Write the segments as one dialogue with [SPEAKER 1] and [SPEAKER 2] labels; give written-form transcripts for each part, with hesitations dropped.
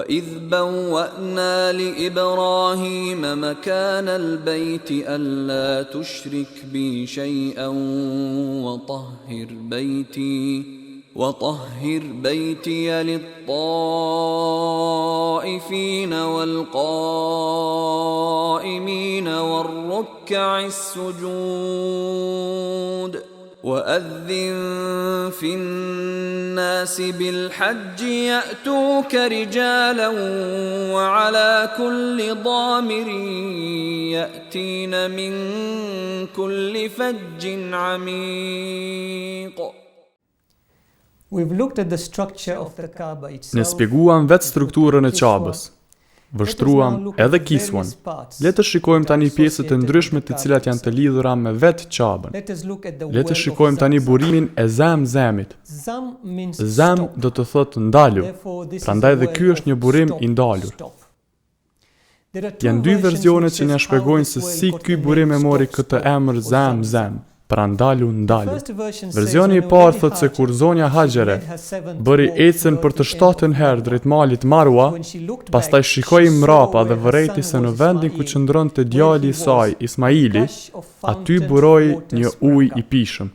[SPEAKER 1] وَإِذْ بَوَّأْنَا لِإِبْرَاهِيمَ مَكَانَ الْبَيْتِ أَلَّا تُشْرِكْ بِي شَيْئًا وَطَهِّرْ بَيْتِيَ لِلطَّائِفِينَ وَالْقَائِمِينَ وَالرُّكَّعِ السُّجُودِ وَأَذِّن فِي النَّاسِ بِالْحَجِّ يَأْتُوكَ رِجَالًا وَعَلَى كُلِّ ضَامِرٍ يَأْتِينَ مِنْ كُلِّ فَجٍّ عَمِيقٍ.
[SPEAKER 2] Ne spjeguam vetë strukturën e Qabës. Vështruam edhe kiswan. Le të shikojmë tani pjesët e ndryshme të cilat janë të lidhura me vetë Qabën. Le të shikojmë tani burimin e Zamzamit. Zam do të thotë ndalu, prandaj dhe ky është një burim i ndalur. Janë dy versionet që na shpjegojnë se si ky burim e mori këtë emër Zamzam, pra ndalu. Versioni i parë thotë se kur zonja Hajere bëri ecën për të 7 herë drejt malit Marwa, pastaj shikoi mrapa dhe vërejti se në vendin ku qëndronte djali i saj, Ismaili, aty buroi një ujë i pishëm.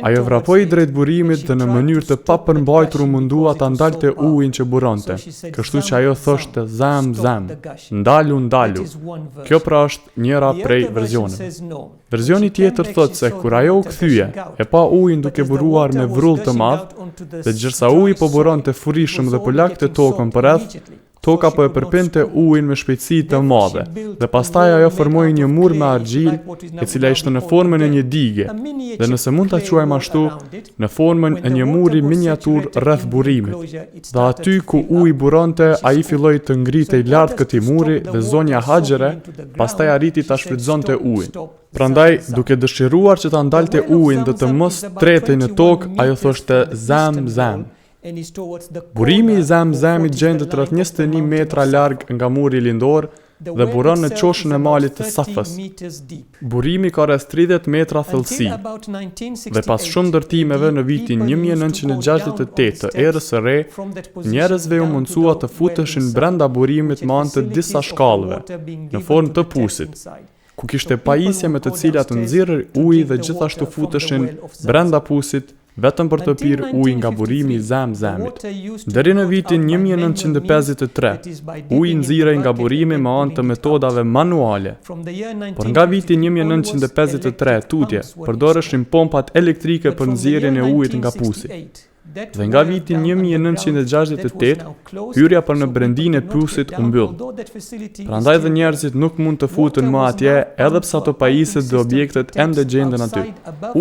[SPEAKER 2] Ajo vrapoi drejt burimit dhe në mënyrë të papërmbajtur mundua ta ndalte ujin që buronte. Kështu që ajo thoshte Zamzam, ndalu. Kjo pra është njëra prej verzioneve. Versioni tjetër thotë se kur ajo u kthye, e pa ujin duke buruar me vrull të madh, dhe gjërsa uji po buronte furishëm dhe po lagte tokën përreth, toka po e përpinte ujin me shpejtësi të madhe, dhe pastaj ajo formoi një mur me argjil, e cila ishte në formën e një dige, dhe nëse mund ta quajmë ashtu, në formën e një muri miniatur rreth burimit. Dhe aty ku uji buronte, ai filloi të ngritej lart këtij muri dhe zonja Hajere pastaj arriti ta shfrytëzonte ujin. Prandaj, duke dëshiruar që ta ndalte ujin dhe të mos tretej në tokë, ajo thoshte Zamzam. Burimi i Zamzamit gjendet rreth 21 metra larg nga muri lindor dhe buron në qoshën e malit të Safës. Burimi ka rreth 30 metra thellësi. Dhe pas shumë ndërtimeve në vitin 1968 të erës së re, njerëzve u mundsua të futeshin brenda burimit me anë të disa shkallëve, në formë të pusit, ku kishte pajisje me të cilat nxirrej uji dhe gjithashtu futeshin brenda pusit vetëm për të pirë ujë nga burimi i Zamzamit. Deri në vitin 1953, uji nxirrej nga burimi me anë të metodave manuale. Por nga viti 1953 tutje, përdoreshin pompat elektrike për nxjerrjen e ujit nga pusi. Dhe nga viti 1968, hyrja për në brendinë e pusit u mbyll. Prandaj dhe njerëzit nuk mund të futen më atje, edhe pse ato pajisjet dhe objektet ende gjenden aty.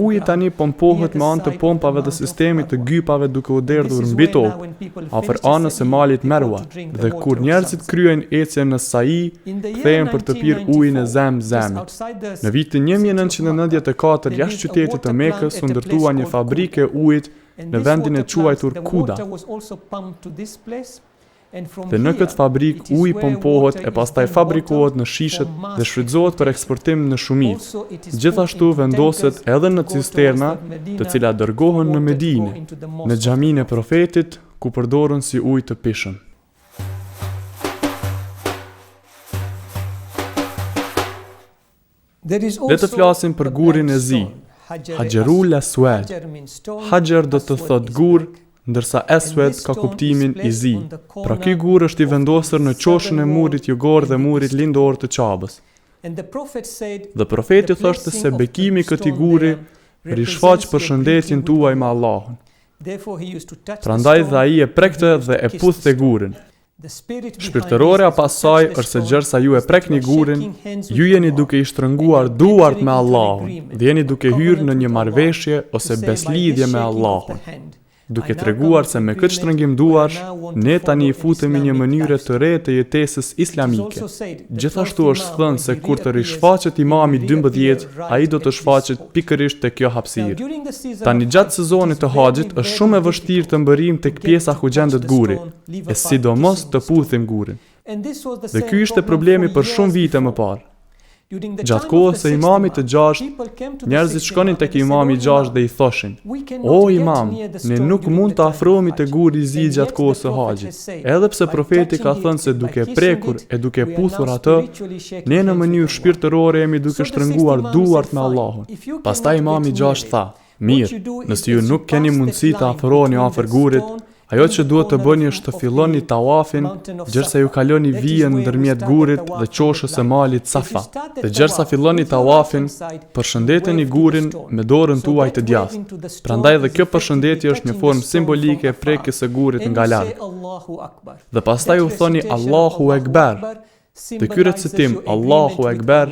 [SPEAKER 2] Uji tani pompohet me anë të pompave dhe sistemit të gypave duke u derdhur mbi tokë, afër anës së malit Marwa. Dhe kur njerëzit kryejnë ecjen në Sa'i, kthehen për të pirë ujin e Zamzamit. Në vitin 1994, jashtë qytetit të Mekës u ndërtua një fabrikë e ujit në vendin e quajtur Kuda. Dhe në këtë fabrik uji pompohet e pastaj fabrikohet në shishet dhe shfrytëzohet për eksportim në shumicë. Gjithashtu vendoset edhe në cisterna, të cilat dërgohen në Medinë, në xhaminë e Profetit, ku përdoren si ujë të pishëm. Le të flasim për gurin e zi, Hajarul Aswad. Hajar do të thotë gur, ndërsa Aswad ka kuptimin i zi. Pra ky gur është i vendosur në qoshën e murit jugor dhe murit lindor të Qabës. Dhe profeti thoshte se bekimi këtij guri rishfaq përshëndetjen tuaj me Allahun. Prandaj dhe ai e prekte dhe e puthte gurin. Shpirtërorja pas saj është se gjërsa ju e prekni gurin, ju jeni duke i shtrënguar duart me Allahun dhe jeni duke hyrë në një marrëveshje ose beslidhje me Allahun, duke treguar se me këtë shtrëngim duarsh, ne tani i futemi një mënyre të re të jetesës islamike. Gjithashtu është thënë se kur të rishfaqet imami 12, ai do të shfaqet pikërisht te kjo hapësirë. Tani gjatë sezonit të haxhit është shumë e vështirë të mbërim tek pjesa ku gjendet guri, e sidomos të puthim gurin. Dhe ky ishte problemi për shumë vite më parë. Gjatë kohës së imamit të 6, njerëzit shkonin tek imami i 6 dhe i thoshin: "O imam, ne nuk mund të afrohemi te guri i zi gjatë kohës së haxhit. Edhe pse profeti ka thënë se duke prekur e duke puthur atë, ne në mënyrë shpirtërore jemi duke shtrënguar duart me Allahun." Pastaj imami i 6 tha: "Mirë, nëse ju nuk keni mundësi të afroheni afër gurit, ajo që duhet të bëni është të filloni tawafin, gjersa ju kaloni vijën ndërmjet gurit dhe qoshës së malit Safa. Dhe gjersa filloni tawafin, përshëndeteni gurin me dorën tuaj të djathtë. Prandaj dhe kjo përshëndetje është një formë simbolike e prekjes së gurit nga larg. Dhe pastaj u thoni Allahu Ekber. Dhe ky recitim Allahu Ekber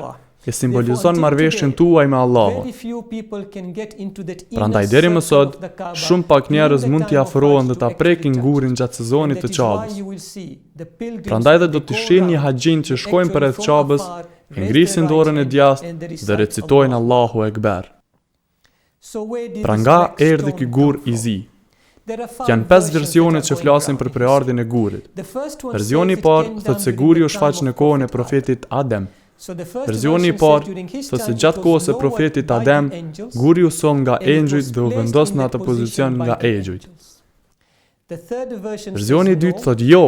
[SPEAKER 2] e simbolizon marrëveshjen tuaj me Allahun. Prandaj deri më sot, shumë pak njerëz mund t'i afrohen dhe ta prekin gurin gjatë sezonit të Qabës. Prandaj dhe do të shihni një haxhin që shkojnë përreth Qabës, e ngrisin dorën e djathtë dhe recitojnë Allahu Ekber. Pra nga erdhi ky gur i zi. Janë 5 versione që flasin për prejardhjen e gurit. Versioni i parë thotë se guri u shfaq në kohën e profetit Adem. Versioni i parë thotë se gjatë kohës së profetit Adem, guri u sol nga engjujt dhe u vendos në atë pozicion nga engjujt. Versioni i dytë thotë jo,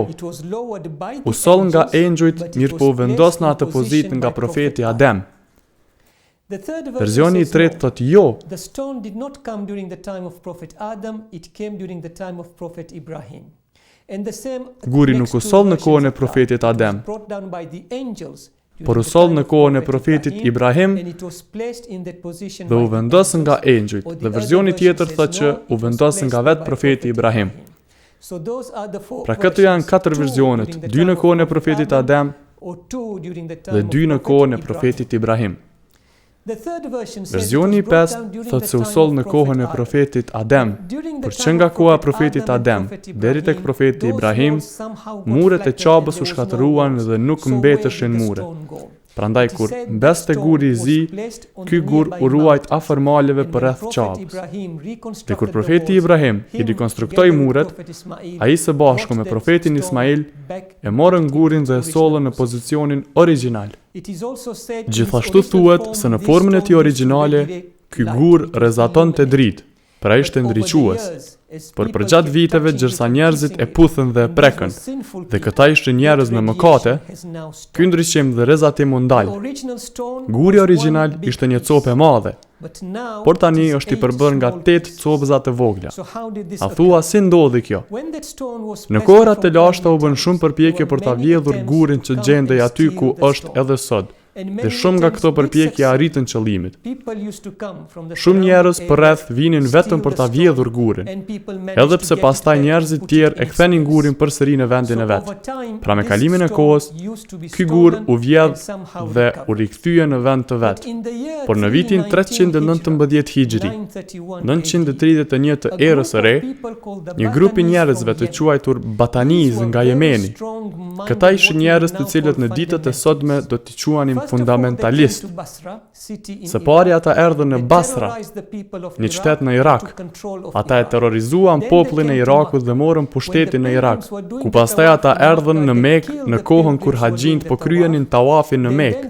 [SPEAKER 2] u sol nga engjujt, mirë po u vendos në atë pozitë nga profeti Adem. Versioni i tretë thotë jo, guri nuk u sol në kohën e profetit Adem, por u sol në kohën e profetit Ibrahim dhe u vendos nga engjujt. Dhe versioni tjetër thotë që u vendos nga vetë profeti Ibrahim. Pra këto janë 4 versionet, 2 në kohën e profetit Adem dhe 2 në kohën e profetit Ibrahim. Versioni i 5 thotë se u sol në kohën e profetit Adem, por që nga koha e profetit Adem deri tek profeti Ibrahim, muret e Qabës u shkatëruan dhe nuk mbeteshin mure. Prandaj kur mbeste guri i zi, ky gur u ruajt afër maleve përreth Qabës. Dhe kur profeti Ibrahim i rikonstruktoi muret, ai së bashku me profetin Ismail e morën gurin dhe e sollën në pozicionin origjinal. Gjithashtu thuhet se në formën e tij origjinale, ky gur rrezatonte dritë, pra ishte ndriques. Por për gjatë viteve, gjërsa njerëzit e puthën dhe e prekën, dhe këta ishte njerëz me mëkate, ky ndriqim dhe rrezatim u ndal. Guri origjinal ishte një copë e madhe, por tani është i përbërë nga 8 copëza të vogla. A thua si ndodhi kjo? Në kohërat e lashta u bën shumë përpjekje për ta vjedhur gurin që gjendej aty ku është edhe sot. Dhe shumë nga këto përpjekje arritën qëllimit. Shumë njerëz përreth vinin vetëm për ta vjedhur gurin, edhe pse pastaj njerëzit tjerë e kthenin gurin përsëri në vendin e vet. Pra me kalimin e kohës, ky gur u vjedh dhe u rikthye në vend të vet. Por në vitin 319 Hijri, 931 të erës së re, një grup i njerëzve të quajtur Bataniz nga Jemeni. Këta ishin njerëz të cilët në ditët e sotme do t'i quanim fundamentalist. Së pari ata erdhën në Basra, një qytet në Irak. Ata e terrorizuan popullin e Irakut dhe morën pushtetin në Irak, ku pastaj ata erdhën në Mekë në kohën kur haxhinët po kryenin tawafin në Mekë.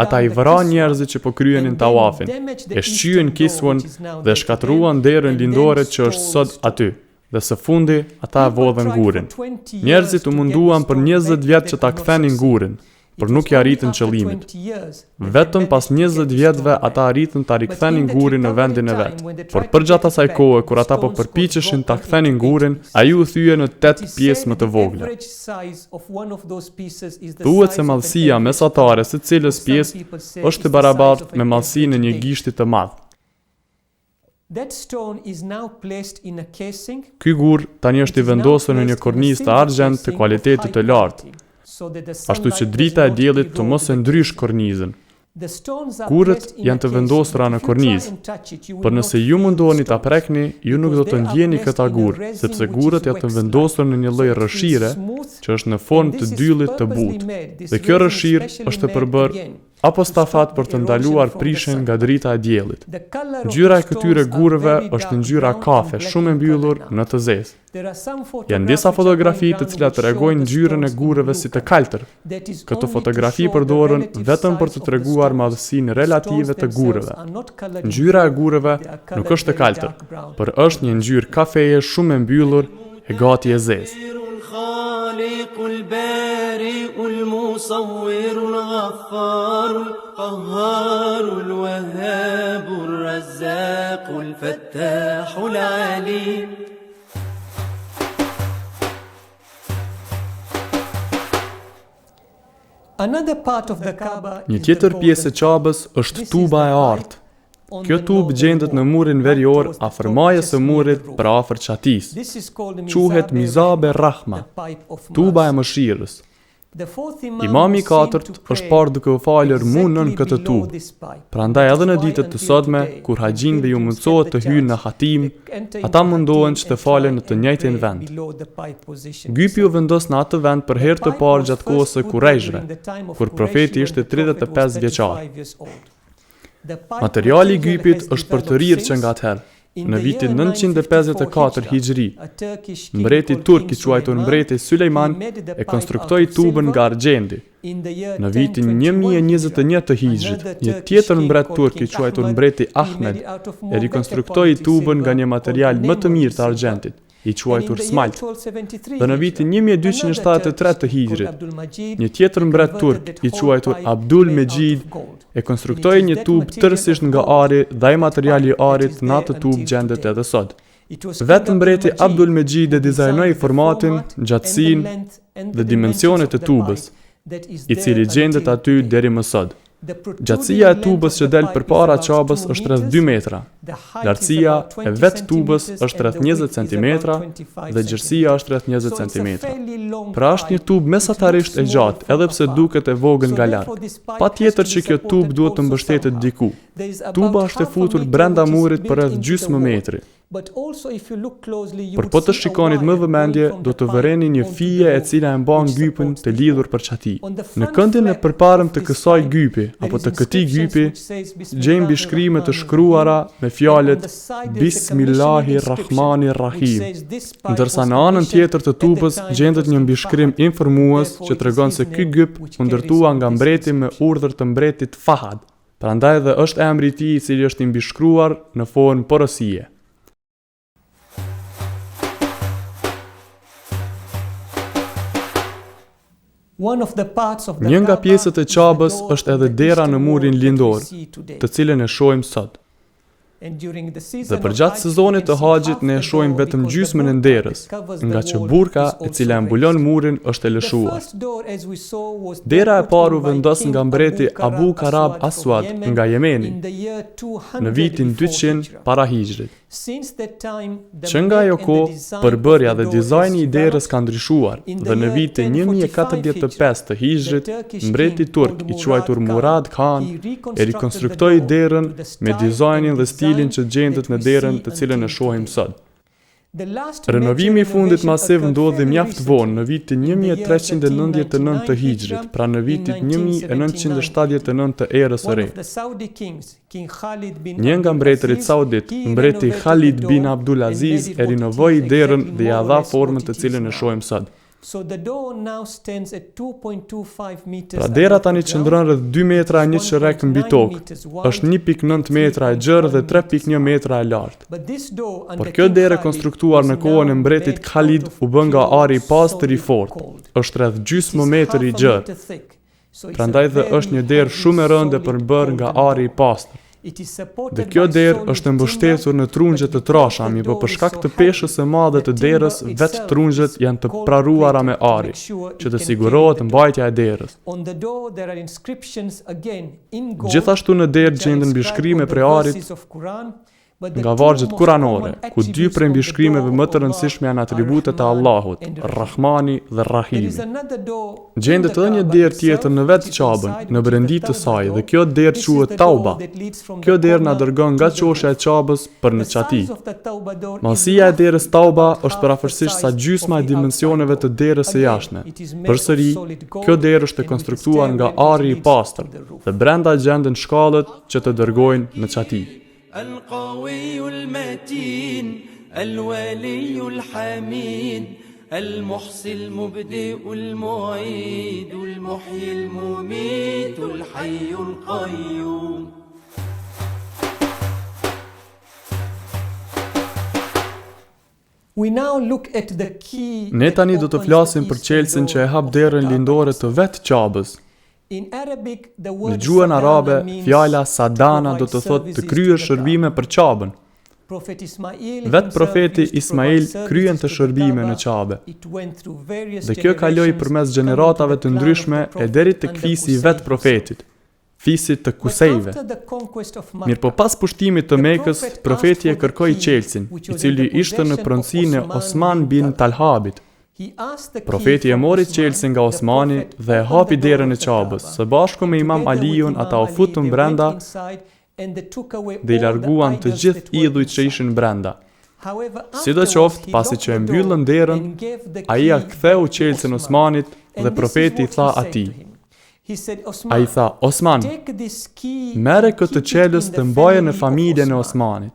[SPEAKER 2] Ata i vranë njerëzit që po kryenin tawafin, e shqyen Kiswën dhe shkatruan derën lindore që është sot aty. Dhe së fundi, ata e vodhën gurin. Njerëzit u munduan për 20 vjet që ta kthenin gurin, por nuk i arritën qëllimit. Vetëm pas 20 vjetëve ata arritën ta rikthenin gurin në vendin e vet. Por përgjatë asaj kohe kur ata po përpiqeshin ta kthenin gurin, ai u thye në 8 pjesë më të vogla. Thuhet se madhësia mesatare së cilës pjesë është e barabartë me madhësinë e një gishti të madh. Ky gur tani është i vendosur në një kornizë të argjend të kualitetit të lartë, ashtu që drita e diellit të mos e ndrysh kornizën. Gurët janë të vendosura në kornizë, por nëse ju mundoni ta prekni, ju nuk do të ndjeni këta gur, sepse gurët janë të vendosur në një lloj rrëshire që është në formë të dyllit të butë. Dhe kjo rrëshirë është e përbërë apo stafat për të ndaluar prishjen nga drita e diellit. Ngjyra e këtyre gurëve është ngjyra kafe, shumë e mbyllur në të zezë. Janë disa fotografi të cilat tregojnë ngjyrën e gurëve si të kaltër. Këto fotografi përdoren vetëm për të treguar madhësinë relative të gurëve. Ngjyra e gurëve nuk është e kaltër, por është një ngjyrë kafeje shumë e mbyllur e gati e zezë.
[SPEAKER 3] البارئ المصور الغفار القهار الوهاب الرزاق الفتاح العليم.
[SPEAKER 2] Një tjetër pjesë e Qabës është tuba e artë. Kjo tubë gjendet në murin verior afër majës së murit për afër çatisë. Quhet Mizabe Rahma, tuba e mëshirës. Imami i katërt është parë duke u falur munën këtë tubë. Prandaj edhe në ditët të sotme, kur haxhinëve ju mundsohet të hyjnë në hatim, ata mundohen që të falen në të njëjtin vend. Gypi u vendos në atë vend për herë të parë gjatë kohës së Kurajshëve, kur profeti ishte 35 vjeçar. Materiali i gypit është për të rirë që nga atëherë. Në vitin 954 Hijri, mbreti turk i quajtur mbreti Sulejman e konstruktoi tubën nga argjendi. Në vitin 1021 të Hijrit, një tjetër mbret turk i quajtur mbreti Ahmed e rikonstruktoi tubën nga një material më të mirë të argjendit, i quajtur smalt. Dhe në vitin 1273 të Hijrit, një tjetër mbret turk i quajtur Abdul Mejid e konstruktoi një tubë tërësisht nga ari dhe ai materiali i arit në atë tubë gjendet edhe sot. Vetë mbreti Abdul Mejid e dizajnoi formatin, gjatësinë dhe dimensionet e tubës, i cili gjendet aty deri më sot. Gjatësia e tubës që del përpara Qabës është rreth 2 metra. Lartësia e vetë tubës është rreth 20 cm dhe gjerësia është rreth 20 cm. Pra është një tubë mesatarisht e gjatë, edhe pse duket e vogël nga larg. Patjetër që kjo tubë duhet të mbështetet diku. Tuba është e futur brenda murit për rreth gjysmë metri. Por po të shikonit më vëmendje, do të vëreni një fije e cila e mban gypin të lidhur për çati. Në këndin e përparëm të kësaj gypi, apo të këtij gypi, gjejmë bishkrime të shkruara me fjalët Bismillahirrahmanirrahim. Ndërsa në anën tjetër të tubës gjendet një mbishkrim informues që tregon se ky gyp u ndërtua nga mbreti me urdhër të mbretit Fahad. Prandaj dhe është emri i tij i cili është i mbishkruar në formë porosie. Një nga pjesët e Qabës është edhe dera në murin lindor, të cilën e shohim sot. Dhe përgjatë sezonit të haxhit ne e shohim vetëm gjysmën e derës, nga që burka e cila e mbulon murin është e lëshuar. Dera e parë u vendos nga mbreti Abu Karab Aswad nga Jemeni në vitin 200 para Hijrit. Që nga ajo kohë, përbërja dhe dizajni i derës ka ndryshuar dhe në vitin 1045 të Hijrit, mbreti turk i quajtur Murad Khan e rikonstruktoi derën me dizajnin dhe stilin që gjendet në derën të cilën e shohim sot. Renovimi i fundit masiv ndodhi mjaft vonë në vitin 1399 të Hijrit, pra në vitin 1979 të erës së re. Një nga mbretërit saudit, mbreti Khalid bin Abdul Aziz e rinovoi derën dhe ia dha formën të cilën e shohim sot. Pra dera tani qëndron rreth 2 metra e 1 qerek mbi tokë, është 1.9 metra e gjerë dhe 3.1 metra e lartë. Por kjo derë konstruktuar në kohën e mbretit Khalid u bë nga ari i pastër i fortë, është rreth gjysmë metër i gjerë. Prandaj dhe është një derë shumë e rënde për bërë nga ari i pastër. Dhe kjo derë është mbështetur në trungje të trasha, mirë për shkak të peshës së madhe të derës, vetë trungjet janë të praruara me ari, që të sigurohet mbajtja e derës. Gjithashtu në derë gjenden mbishkrime prej arit, nga vargjet kuranore, ku dy prej mbishkrimeve më të rëndësishme janë atributet e Allahut, Rahmani dhe Rahimi. Gjendet edhe një derë tjetër në vetë Qabën, në brendi të saj, dhe kjo derë quhet Tauba. Kjo derë na dërgon nga qoshja e Qabës për në qati. Mallësia e derës Tauba është përafërsisht sa gjysma e dimensioneve të derës së jashtme. Përsëri, kjo derë është e konstruktuar nga ari i pastër, dhe brenda gjenden shkallët që të dërgojnë në qati.
[SPEAKER 3] القوي المتين الولي الحميد المحصي المبدئ المعيد المحيي المميت الحي القيوم.
[SPEAKER 2] Ne tani do të flasim për qelsin që e hap derën lindore të vetë Qabës. Në gjuhën arabe, fjala Sadana do të thotë të kryer shërbime për Qabën. Vetë profeti Ismail kryen të shërbime në Qabe. Dhe kjo kaloi përmes gjeneratave të ndryshme e deri tek fisi i vetë profetit, fisit të Kusejve. Mirë po pas pushtimit të Mekës, profeti e kërkoi qelsin, i cili ishte në pronësinë e Osman bin Talhabit. Profeti e mori qelsin nga Osmani dhe e hapi derën e Qabës, së bashku me Imam Aliun ata u futën brenda dhe i larguan të gjithë idhujt që ishin brenda. Sidoqoftë, pasi që e mbyllën derën, ai ia ktheu qelsin Osmanit dhe profeti i tha atij. Ai tha: Osman, merre këtë qelës të mbaje në familjen e Osmanit.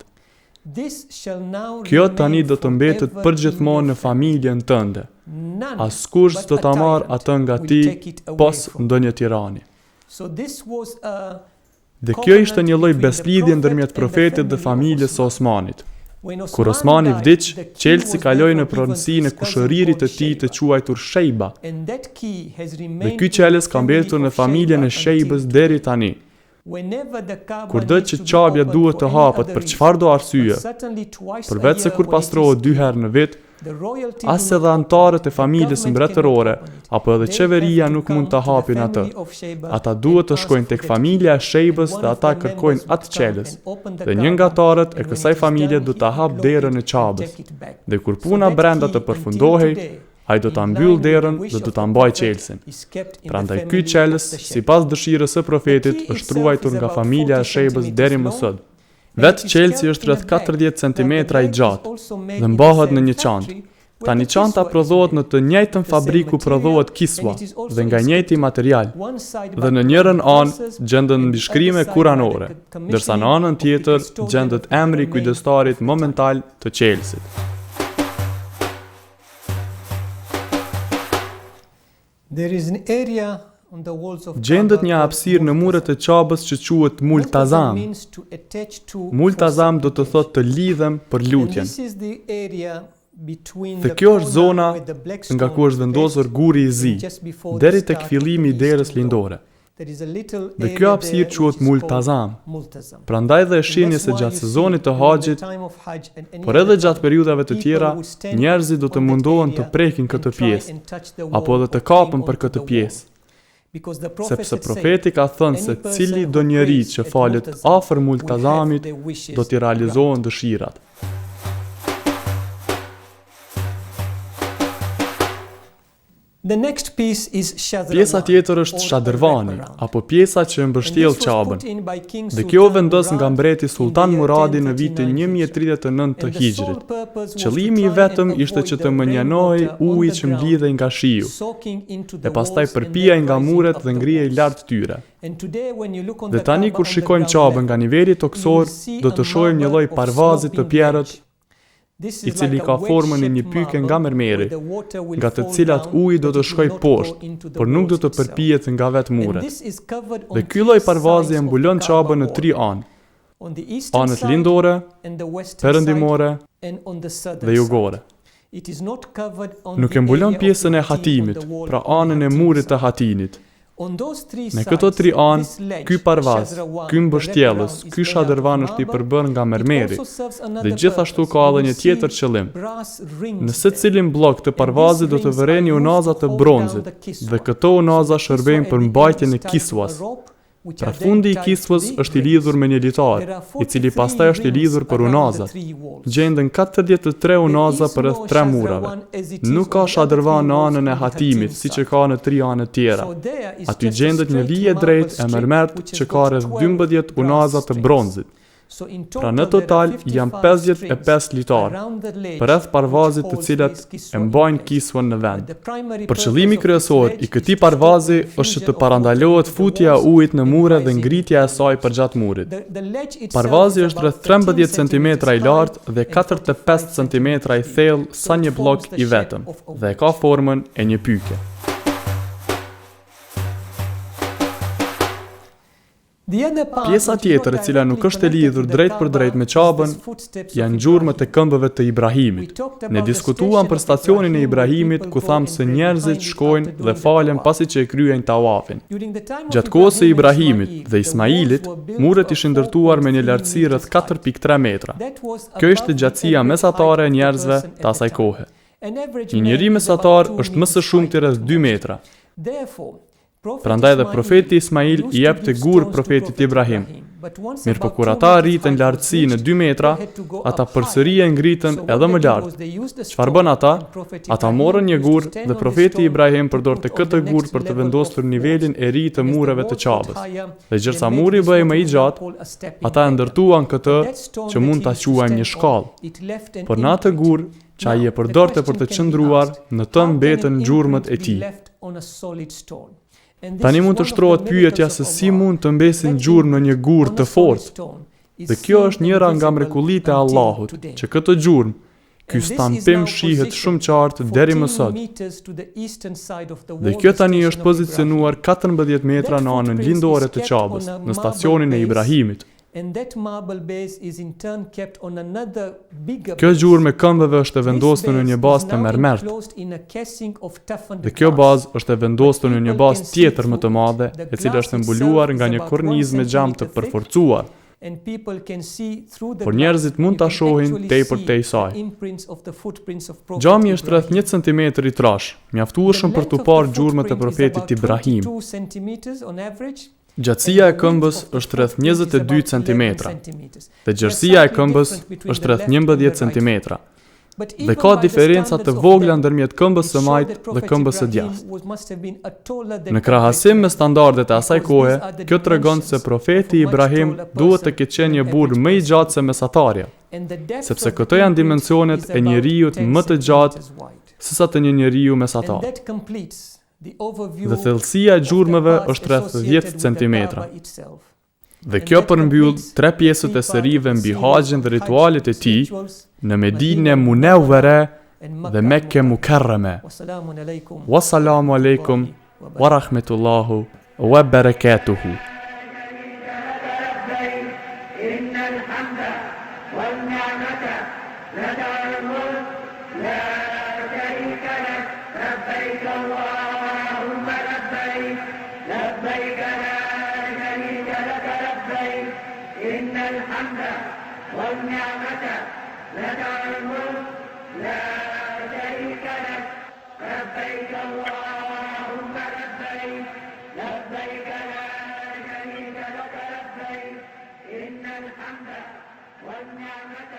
[SPEAKER 2] Kjo tani do të mbetet përgjithmonë në familjen tënde. Askush s'do ta marr atë nga ti pos ndonjë tirani. Dhe kjo ishte një lloj beslidhje ndërmjet profetit dhe familjes së Osmanit. Kur Osmani vdiq, qelsi kaloi në pronësinë e kushëririt të tij të quajtur Shejba. Dhe ky qeles ka mbetur në familjen e Shejbës deri tani. Kurdo që Qabja duhet të hapet për çfarë do arsye, përveç se kur pastrohet 2 herë në vit, as edhe antarët e familjes mbretërore apo edhe qeveria nuk mund ta hapin atë. Ata duhet të shkojnë tek familja e Shejbës dhe ata kërkojnë atë qelës. Dhe një nga antarët e kësaj familje do ta hap derën e Qabës. Dhe kur puna brenda të përfundohej, ai do ta mbyll derën dhe do ta mbajë qelsin. Prandaj ky qelës, sipas dëshirës së profetit, është ruajtur nga familja e Shejbës deri më sot. Vetë qelsi është rreth 40 cm i gjatë dhe mbahet në një çantë. Tani çanta prodhohet në të njëjtën fabrikë ku prodhohet kiswa dhe nga njëjti material. Dhe në njërin anë gjenden mbishkrime kuranore, ndërsa në anën tjetër gjendet emri i kujdestarit momental të qelsit. Gjendet një hapësirë në muret e Qabës që quhet Multazam. Multazam do të thotë të lidhem për lutjen. Dhe kjo është zona nga ku është vendosur guri i zi, deri tek fillimi i derës lindore. Dhe kjo hapësirë quhet Multazam. Prandaj dhe shenjës së gjatë sezonit të haxhit, por edhe gjatë periudhave të tjera, njerëzit do të mundohen të prekin këtë pjesë, apo edhe të kapën për këtë pjesë. Sepse profeti ka thënë se cili do njeri që falet afër Multazamit, do t'i realizohen dëshirat. Pjesa tjetër është Shadrvani, apo pjesa që mbështjell Qabën. Dhe kjo vendos nga mbreti Sultan Muradi në vitin 1039 të Hijrit. Qëllimi i vetëm ishte që të mënjanohej uji që mblidhej nga shiu, e pastaj përpijej nga muret dhe ngrihej lart tyre. Dhe tani kur shikojmë Qabën nga niveli toksor, do të shohim një lloj parvazi të pjerrët, i cili ka formën e një pyke nga mermeri, nga të cilat uji do të shkojë poshtë, por nuk do të përpijet nga vetë muret. Dhe ky lloj parvazi e mbulon Qabën në 3 anë: anët lindore, perëndimore dhe jugore. Nuk e mbulon pjesën e hatimit, pra anën e murit të hatinit. Në këto 3 anë, ky parvaz, ky mbështjellës, ky shadrvan është i përbërë nga mermeri, dhe gjithashtu ka edhe një tjetër qëllim. Në secilin blok të parvazit do të vëreni unaza të bronzit, dhe këto unaza shërbejnë për mbajtjen e kiswas, Pra fundi i kisvës është i lidhur me një litar, I cili pastaj është I lidhur për unazat. Gjenden 43 unaza për rreth 3 murave. Nuk ka shadërvan në anën e hatimit, siç e ka në 3 anët tjera. Aty gjendet një vije drejt e mermert që ka rreth 12 unaza të bronzit. Pra në total janë 55 litar, për rreth parvazit të cilat e mbajnë kisvën në vend. Për qëllimi kryesor I këtij parvazi është që të parandalohet futja e ujit në mure dhe ngritja e saj përgjatë murit. Parvazi është rreth 13 cm I lartë dhe 45 cm I thellë sa një blok I vetëm dhe ka formën e një pyke. Pjesa tjetër e cila nuk është e lidhur drejt për drejt me Qabën janë gjurmët e këmbëve të Ibrahimit. Ne diskutuam për stacionin e Ibrahimit ku thamë se njerëzit shkojnë dhe falen pasi që e kryejnë tawafin. Gjatë kohës së Ibrahimit dhe Ismailit, muret ishin ndërtuar me një lartësi rreth 4.3 metra. Kjo ishte gjatësia mesatare e njerëzve të asaj kohe. Një njeri mesatar është më së shumti rreth 2 metra. Prandaj dhe profeti Ismail I jep të gur profetit Ibrahim. Mirë po kur ata arritën lartësi në 2 metra, ata përsëri e ngritën edhe më lartë. Çfarë bën ata? Ata morën një gur dhe profeti Ibrahim përdorte këtë gur për të vendosur nivelin e ri të mureve të Qabës. Dhe gjërsa muri bëhej më I gjatë, ata e ndërtuan këtë që mund ta quajmë një shkallë. Por në atë gur që ai e përdorte për të qëndruar, në të mbetën gjurmët e tij. Tani mund të shtrohet pyetja se si mund të mbesin gjurmë në një gur të fortë. Dhe kjo është njëra nga mrekullitë e Allahut, që këtë gjurmë, ky stampim shihet shumë qartë deri më sot. Dhe kjo tani është pozicionuar 14 metra në anën lindore të Qabës, në stacionin e Ibrahimit. Kjo gjurmë e këmbëve është e vendosur në një bazë të mermert. Dhe kjo bazë është e vendosur në një bazë tjetër më të madhe, e cila është mbuluar nga një kornizë me xham të përforcuar. Por njerëzit mund ta shohin tepër tej saj. Xhami është rreth 1 cm I trash, mjaftueshëm për të parë gjurmët e profetit Ibrahim. Gjatësia e këmbës është rreth 22 cm dhe gjerësia e këmbës është rreth 11 cm. Dhe ka diferenca të vogla ndërmjet këmbës së majt dhe këmbës së djathtë. Në krahasim me standardet e asaj kohe, kjo tregon se profeti Ibrahim duhet të ketë qenë një burr më I gjatë se mesatarja, sepse këto janë dimensionet e njeriut më të gjatë sesa të një njeriu mesatar. Dhe thellësia e gjurmëve është rreth 10 cm. Dhe kjo përmbyll 3 pjesët e sërive mbi haxhin dhe ritualet e tij në Medinë Munewwere dhe Mekke Mukarreme. Wassalamu alaikum wa rahmetullahu wa barakatuhu.
[SPEAKER 4] إن الحمد والنعمة لك الملك لا شريك لك لبيك اللهم لبيك لبيك لا شريك لك لبيك إن الحمد والنعمة